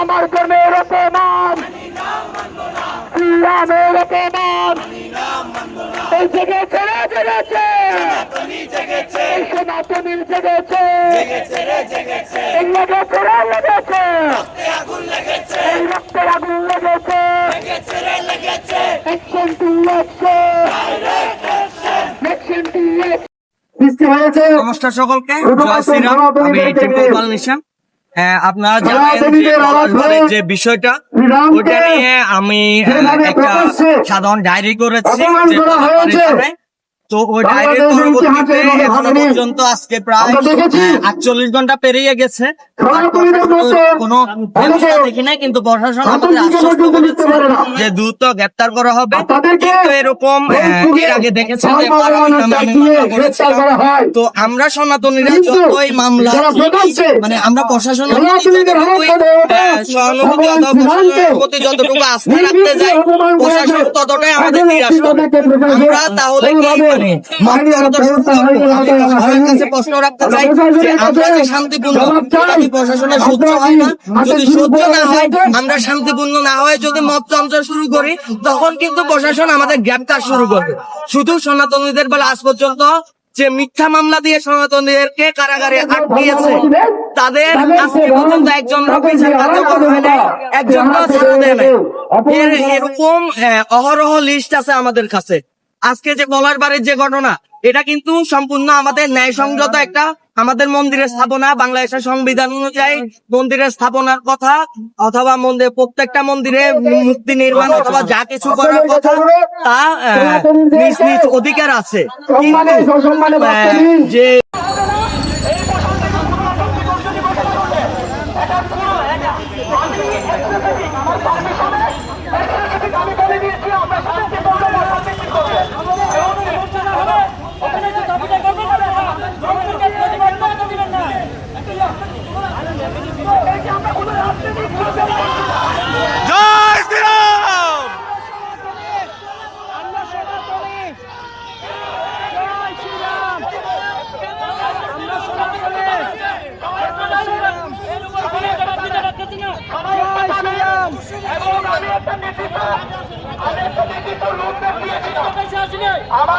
আমার কর্মের অপমান ইসলামের অপমান এই জেগেছে এই সনাতনী জেগেছে এই লেগেছে এই রক্তে আগুন লেগেছে অ্যাকশন টু অ্যাকশন টু নমস্কার সকলকে, জয় শ্রীরাম। আমি টিম্পল পাল নিশান। আপনারা জানেন যে বিষয়টা, ওইটা নিয়ে আমি একটা সাধারণ ডায়েরি করেছি। তো ওই ডায়েরির পরবর্তীতে এখনো পর্যন্ত আজকে প্রায় 48 ঘন্টা পেরিয়ে গেছে, কোনো ব্যবস্থা দেখি নাই। কিন্তু প্রশাসন আমাদের আশ্বস্ত করেছে যে দ্রুত গ্রেপ্তার করা হবে। কিন্তু এরকম এর আগে দেখেছেন যে তো আমরা সনাতনীরা যতই মামলা মানে আমরা প্রশাসনের সহানুভূতি অথবা প্রশাসনের প্রতি যতটুকু আস্থা রাখতে যাই, প্রশাসন ততটাই আমাদের নিরাশ করে। আমরা তাহলে প্রশ্ন রাখতে চাই যে আমরা যে শান্তিপূর্ণ, প্রশাসনের সহ্য হয় না। যদি সহ্য না হয়, আমরা শান্তিপূর্ণ না হয়ে যদি মত চঞ্চল শুরু করি, তখন কিন্তু প্রশাসন আমাদের গ্রেপ্তার শুরু করবে। শুধু সনাতনীদের বলে আজ পর্যন্ত যে মিথ্যা মামলা দিয়ে সনাতনীদেরকে কারাগারে আটকিয়েছে, তাদের আজকে পর্যন্ত একজন কার্যকর হয় নাই, একজন এরকম অহরহ লিস্ট আছে আমাদের কাছে। আজকে যে পলাশবাড়ির যে ঘটনা, এটা কিন্তু সম্পূর্ণ আমাদের ন্যায় সংযত একটা আমাদের মন্দিরের স্থাপনা। বাংলাদেশের সংবিধান অনুযায়ী মন্দিরের স্থাপনার কথা অথবা প্রত্যেকটা মন্দিরে মূর্তি নির্মাণ অথবা যা কিছু করার কথা তা নিজ নিজ অধিকার আছে। যে আমার